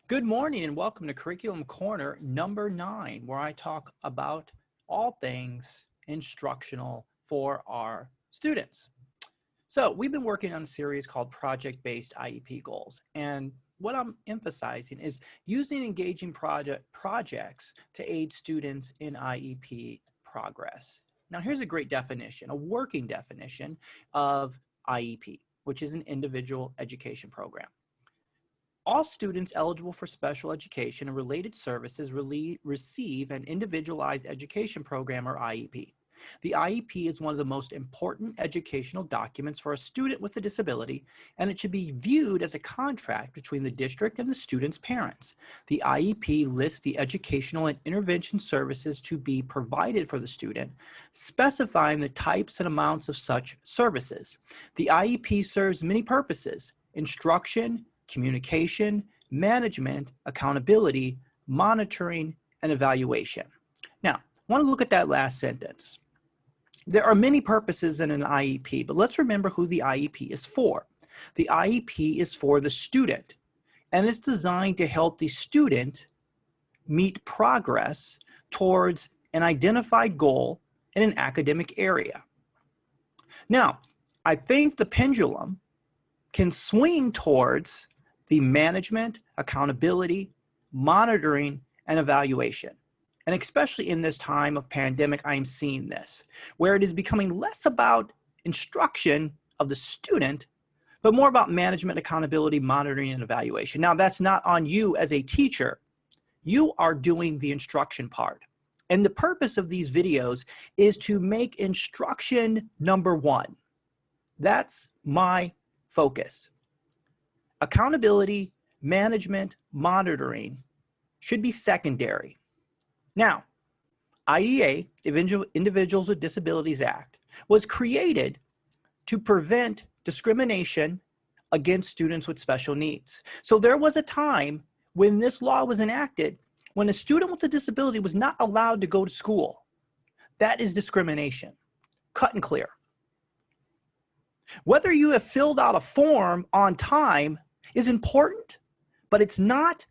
Good morning and welcome to Curriculum Corner number 9, where I talk about all things instructional for our students. So we've been working on a series called Project-Based IEP Goals. And what I'm emphasizing is using engaging projects to aid students in IEP progress. Now here's a great definition, a working definition of IEP, which is an individual education program. All students eligible for special education and related services receive an individualized education program or IEP. The IEP is one of the most important educational documents for a student with a disability, and it should be viewed as a contract between the district and the student's parents. The IEP lists the educational and intervention services to be provided for the student, specifying the types and amounts of such services. The IEP serves many purposes: instruction, communication, management, accountability, monitoring, and evaluation. Now, I want to look at that last sentence. There are many purposes in an IEP, but let's remember who the IEP is for. The IEP is for the student, and it's designed to help the student meet progress towards an identified goal in an academic area. Now, I think the pendulum can swing towards the management, accountability, monitoring, and evaluation. And especially in this time of pandemic, I am seeing this, where it is becoming less about instruction of the student, but more about management, accountability, monitoring, and evaluation. Now, that's not on you as a teacher. You are doing the instruction part. And the purpose of these videos is to make instruction number one. That's my focus. Accountability, management, monitoring should be secondary. Now, IDEA, Individuals with Disabilities Act, was created to prevent discrimination against students with special needs. So there was a time when this law was enacted when a student with a disability was not allowed to go to school. That is discrimination, cut and clear. Whether you have filled out a form on time is important, but it's not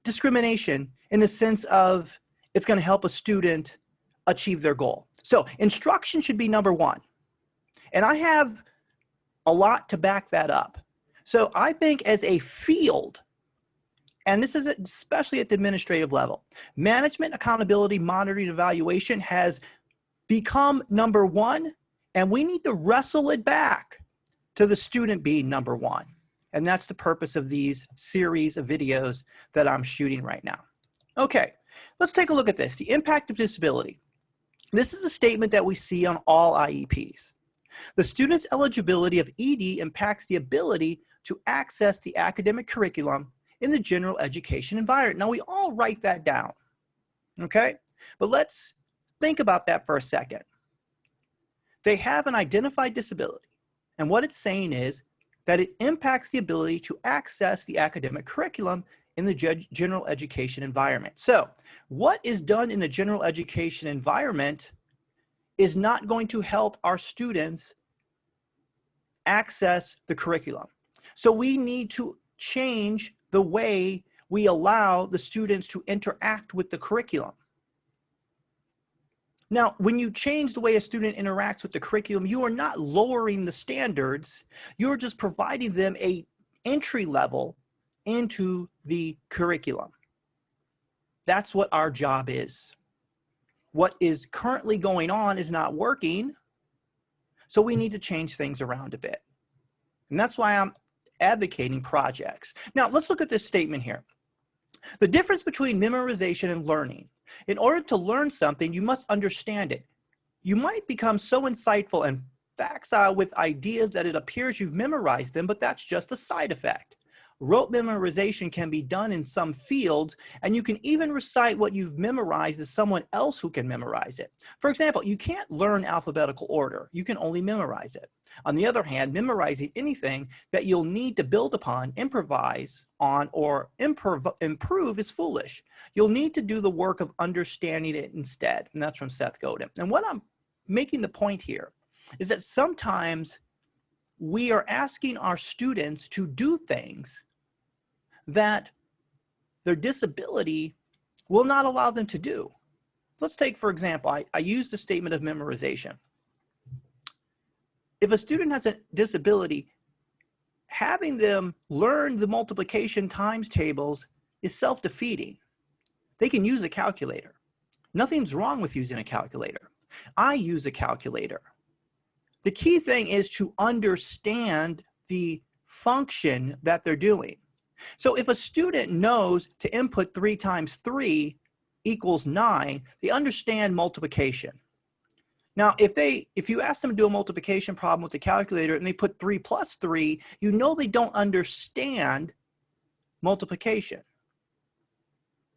discrimination in the sense of it's going to help a student achieve their goal. So instruction should be number one. And I have a lot to back that up. So I think as a field, and this is especially at the administrative level, management, accountability, monitoring, evaluation has become number one, and we need to wrestle it back to the student being number one. And that's the purpose of these series of videos that I'm shooting right now. Okay, let's take a look at this. The impact of disability. This is a statement that we see on all IEPs. The student's eligibility of ED impacts the ability to access the academic curriculum in the general education environment. Now, we all write that down, okay? But let's think about that for a second. They have an identified disability, and what it's saying is that it impacts the ability to access the academic curriculum in the general education environment. So what is done in the general education environment is not going to help our students access the curriculum. So we need to change the way we allow the students to interact with the curriculum. Now, when you change the way a student interacts with the curriculum, you are not lowering the standards. You're just providing them an entry level into the curriculum. That's what our job is. What is currently going on is not working, so we need to change things around a bit. And that's why I'm advocating projects. Now, let's look at this statement here. The difference between memorization and learning. In order to learn something, you must understand it. You might become so insightful and facile with ideas that it appears you've memorized them, but that's just a side effect. Rote memorization can be done in some fields, and you can even recite what you've memorized to someone else who can memorize it. For example, you can't learn alphabetical order. You can only memorize it. On the other hand, memorizing anything that you'll need to build upon, improvise on, or improve is foolish. You'll need to do the work of understanding it instead. And that's from Seth Godin. And what I'm making the point here is that sometimes we are asking our students to do things that their disability will not allow them to do. Let's take, for example, I used the statement of memorization. If a student has a disability, having them learn the multiplication times tables is self-defeating. They can use a calculator. Nothing's wrong with using a calculator. I use a calculator. The key thing is to understand the function that they're doing. So if a student knows to input 3 times 3 equals 9, they understand multiplication. Now, if you ask them to do a multiplication problem with the calculator and they put 3 plus 3, you know they don't understand multiplication.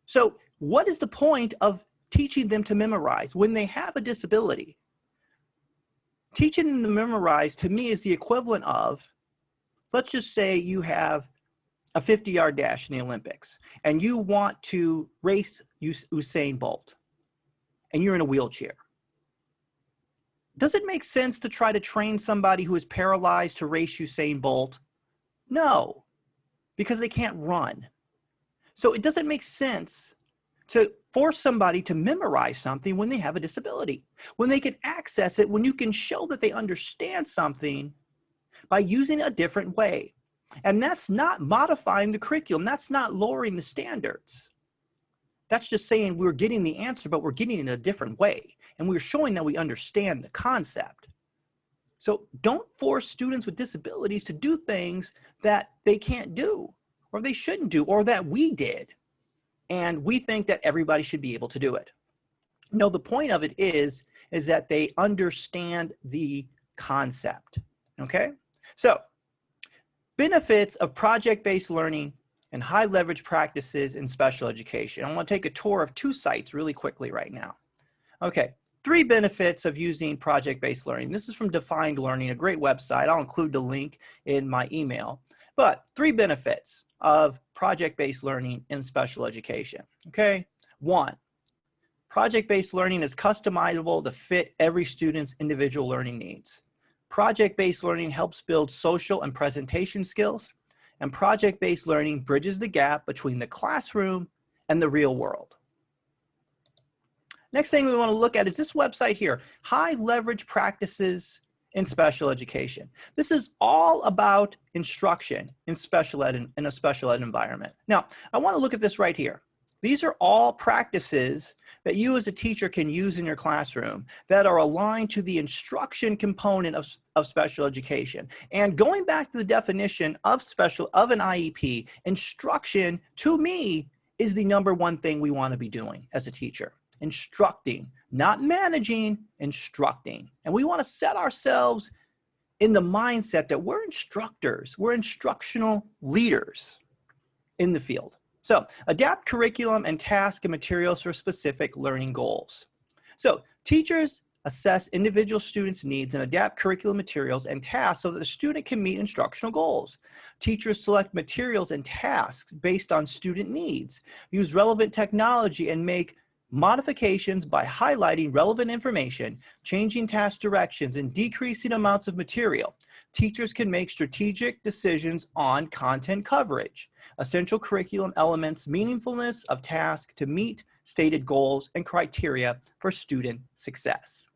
So what is the point of teaching them to memorize when they have a disability? Teaching them to memorize, to me, is the equivalent of, let's just say you have a 50-yard dash in the Olympics, and you want to race Usain Bolt, and you're in a wheelchair. Does it make sense to try to train somebody who is paralyzed to race Usain Bolt? No, because they can't run. So it doesn't make sense to force somebody to memorize something when they have a disability, when they can access it, when you can show that they understand something by using a different way. And that's not modifying the curriculum. That's not lowering the standards. That's just saying we're getting the answer, but we're getting it in a different way. And we're showing that we understand the concept. So don't force students with disabilities to do things that they can't do, or they shouldn't do, or that we did. And we think that everybody should be able to do it. No, the point of it is that they understand the concept, okay? So, benefits of project-based learning and high leverage practices in special education. I want to take a tour of 2 sites really quickly right now. Okay, 3 benefits of using project-based learning. This is from Defined Learning, a great website. I'll include the link in my email. But 3 benefits of project-based learning in special education, okay? 1, project-based learning is customizable to fit every student's individual learning needs. Project-based learning helps build social and presentation skills, and project-based learning bridges the gap between the classroom and the real world. Next thing we want to look at is this website here, High Leverage Practices in Special Education. This is all about instruction in special ed, in a special ed environment. Now, I want to look at this right here. These are all practices that you as a teacher can use in your classroom that are aligned to the instruction component of special education. And going back to the definition of an IEP, instruction, to me, is the #1 thing we want to be doing as a teacher. Instructing, not managing, instructing. And we want to set ourselves in the mindset that we're instructors, we're instructional leaders in the field. So, adapt curriculum and task and materials for specific learning goals. So, teachers assess individual students' needs and adapt curriculum materials and tasks so that the student can meet instructional goals. Teachers select materials and tasks based on student needs, use relevant technology, and make modifications by highlighting relevant information, changing task directions, and decreasing amounts of material. Teachers can make strategic decisions on content coverage, essential curriculum elements, meaningfulness of task to meet stated goals, and criteria for student success.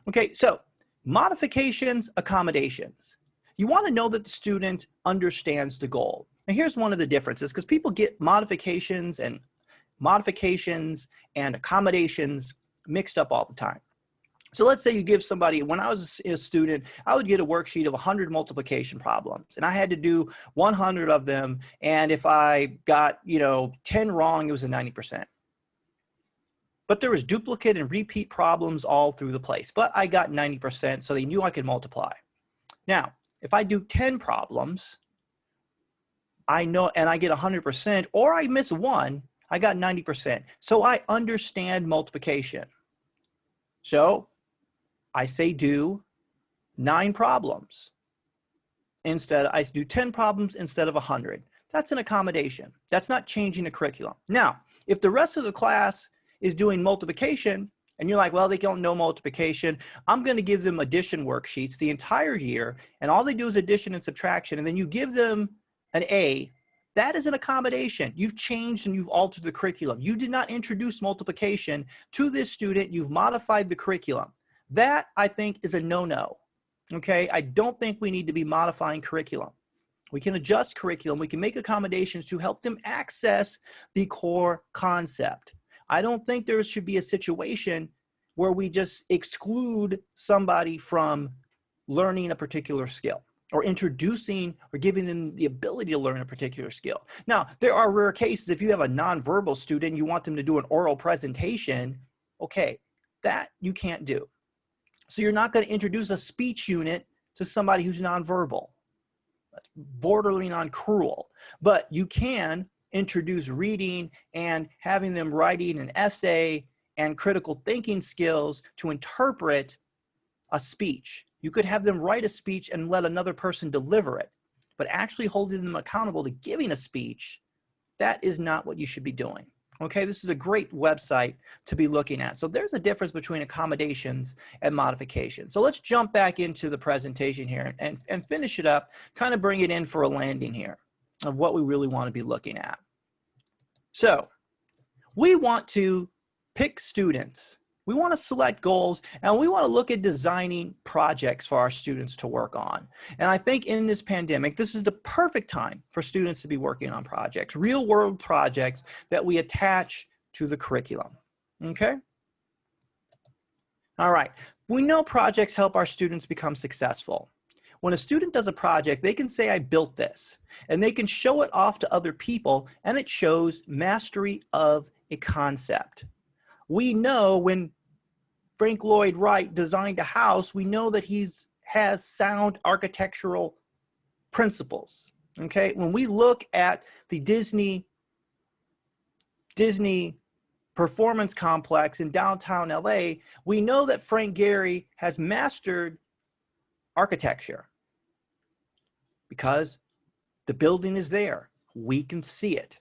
Okay, so modifications, accommodations. You want to know that the student understands the goal. And here's one of the differences, because people get modifications and accommodations mixed up all the time. So let's say you give somebody, when I was a student, I would get a worksheet of 100 multiplication problems, and I had to do 100 of them, and if I got, 10 wrong, it was a 90%. But there was duplicate and repeat problems all through the place, but I got 90%, so they knew I could multiply. Now, if I do 10 problems, I know, and I get 100%, or I miss one, I got 90%. So I understand multiplication. So I say do 9 problems. I do 10 problems instead of 100. That's an accommodation. That's not changing the curriculum. Now, if the rest of the class is doing multiplication, and you're like, well, they don't know multiplication, I'm going to give them addition worksheets the entire year, and all they do is addition and subtraction, and then you give them an A, That is an accommodation. You've changed and you've altered the curriculum. You did not introduce multiplication to this student. You've modified the curriculum. That, I think, is a no-no. Okay, I don't think we need to be modifying curriculum. We can adjust curriculum. We can make accommodations to help them access the core concept. I don't think there should be a situation where we just exclude somebody from learning a particular skill, or introducing or giving them the ability to learn a particular skill. Now, there are rare cases. If you have a nonverbal student, you want them to do an oral presentation, okay, that you can't do. So you're not going to introduce a speech unit to somebody who's nonverbal. That's bordering on cruel. But you can introduce reading and having them writing an essay and critical thinking skills to interpret a speech. You could have them write a speech and let another person deliver it, but actually holding them accountable to giving a speech, that is not what you should be doing. Okay, this is a great website to be looking at. So there's a difference between accommodations and modifications. So let's jump back into the presentation here and finish it up, kind of bring it in for a landing here of what we really want to be looking at. So we want to pick students. We want to select goals, and we want to look at designing projects for our students to work on. And I think in this pandemic, this is the perfect time for students to be working on projects, real world projects that we attach to the curriculum. Okay? All right. We know projects help our students become successful. When a student does a project, they can say, I built this, and they can show it off to other people, and it shows mastery of a concept. We know when Frank Lloyd Wright designed a house, we know that has sound architectural principles. Okay, when we look at the Disney Performance Complex in downtown LA, we know that Frank Gehry has mastered architecture because the building is there. We can see it.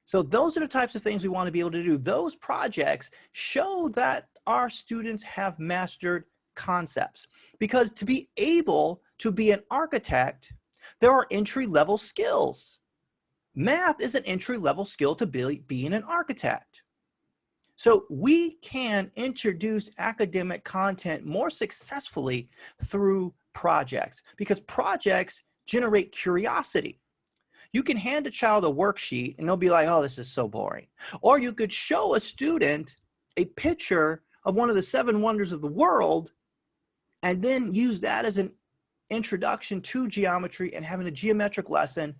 So those are the types of things we want to be able to do. Those projects show that our students have mastered concepts, because to be able to be an architect, there are entry-level skills. Math is an entry-level skill to being an architect. So we can introduce academic content more successfully through projects, because projects generate curiosity. You can hand a child a worksheet and they'll be like, oh, this is so boring. Or you could show a student a picture of one of the 7 wonders of the world and then use that as an introduction to geometry and having a geometric lesson.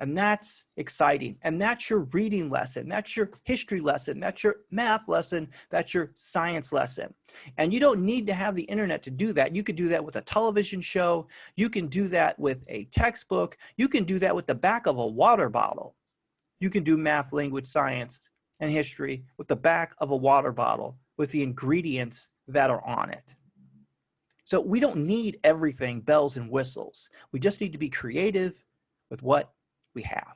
And that's exciting. And that's your reading lesson. That's your history lesson. That's your math lesson. That's your science lesson. And you don't need to have the internet to do that. You could do that with a television show. You can do that with a textbook. You can do that with the back of a water bottle. You can do math, language, science, and history with the back of a water bottle with the ingredients that are on it. So we don't need everything bells and whistles. We just need to be creative with what we have.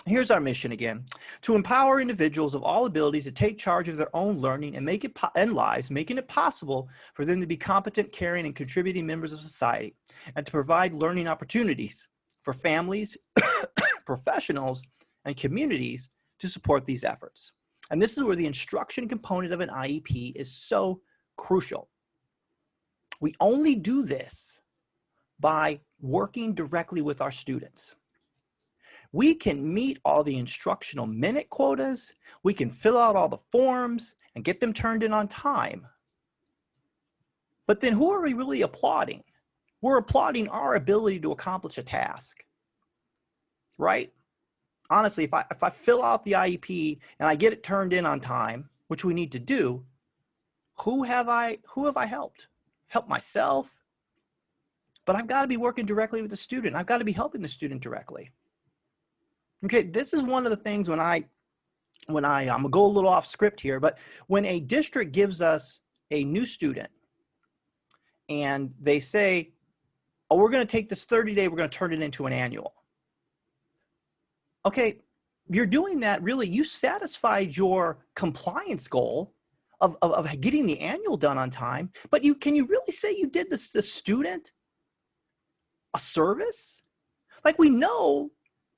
Here's our mission again: to empower individuals of all abilities to take charge of their own learning and lives, making it possible for them to be competent, caring, and contributing members of society, and to provide learning opportunities for families, professionals, and communities to support these efforts. And this is where the instruction component of an IEP is so crucial. We only do this by working directly with our students. We can meet all the instructional minute quotas, we can fill out all the forms and get them turned in on time. But then who are we really applauding? We're applauding our ability to accomplish a task, right? Honestly, if I fill out the IEP and I get it turned in on time, which we need to do, who have I helped? I've helped myself, but I've got to be working directly with the student. I've got to be helping the student directly. Okay, this is one of the things when I'm gonna go a little off script here, but when a district gives us a new student and they say, oh, we're gonna take this 30-day, we're gonna turn it into an annual. Okay, you're doing that really, you satisfied your compliance goal of getting the annual done on time, but can you really say you did the student a service? Like, we know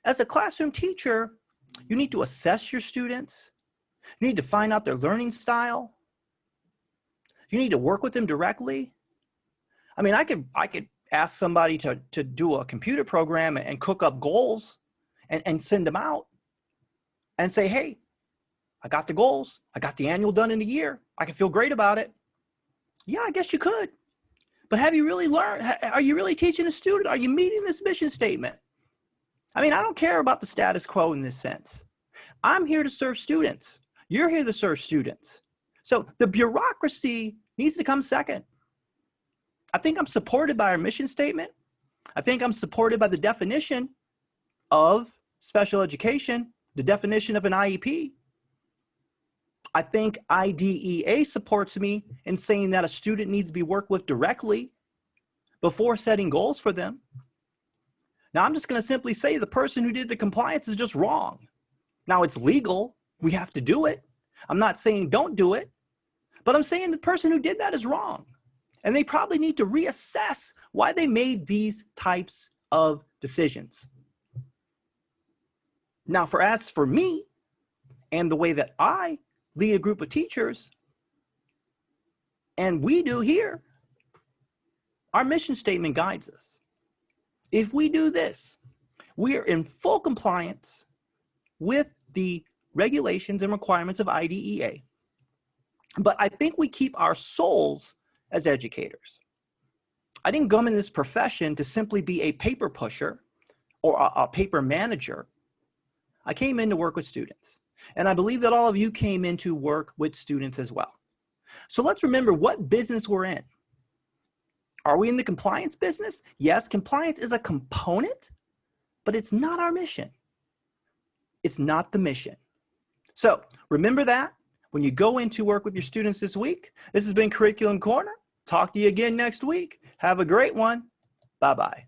as a classroom teacher, you need to assess your students. You need to find out their learning style. You need to work with them directly. I mean, I could ask somebody to do a computer program and cook up goals and send them out and say, hey, I got the goals. I got the annual done in a year. I can feel great about it. Yeah, I guess you could. But have you really learned? Are you really teaching a student? Are you meeting this mission statement? I mean, I don't care about the status quo in this sense. I'm here to serve students. You're here to serve students. So the bureaucracy needs to come second. I think I'm supported by our mission statement. I think I'm supported by the definition of special education, the definition of an IEP. I think IDEA supports me in saying that a student needs to be worked with directly before setting goals for them. Now, I'm just going to simply say the person who did the compliance is just wrong. Now, it's legal. We have to do it. I'm not saying don't do it, but I'm saying the person who did that is wrong. And they probably need to reassess why they made these types of decisions. Now, as for me and the way that I lead a group of teachers, and we do here, our mission statement guides us. If we do this, we are in full compliance with the regulations and requirements of IDEA. But I think we keep our souls as educators. I didn't come in this profession to simply be a paper pusher or a paper manager. I came in to work with students. And I believe that all of you came in to work with students as well. So let's remember what business we're in. Are we in the compliance business? Yes, compliance is a component, but it's not our mission. It's not the mission. So remember that when you go in to work with your students this week. This has been Curriculum Corner. Talk to you again next week. Have a great one. Bye-bye.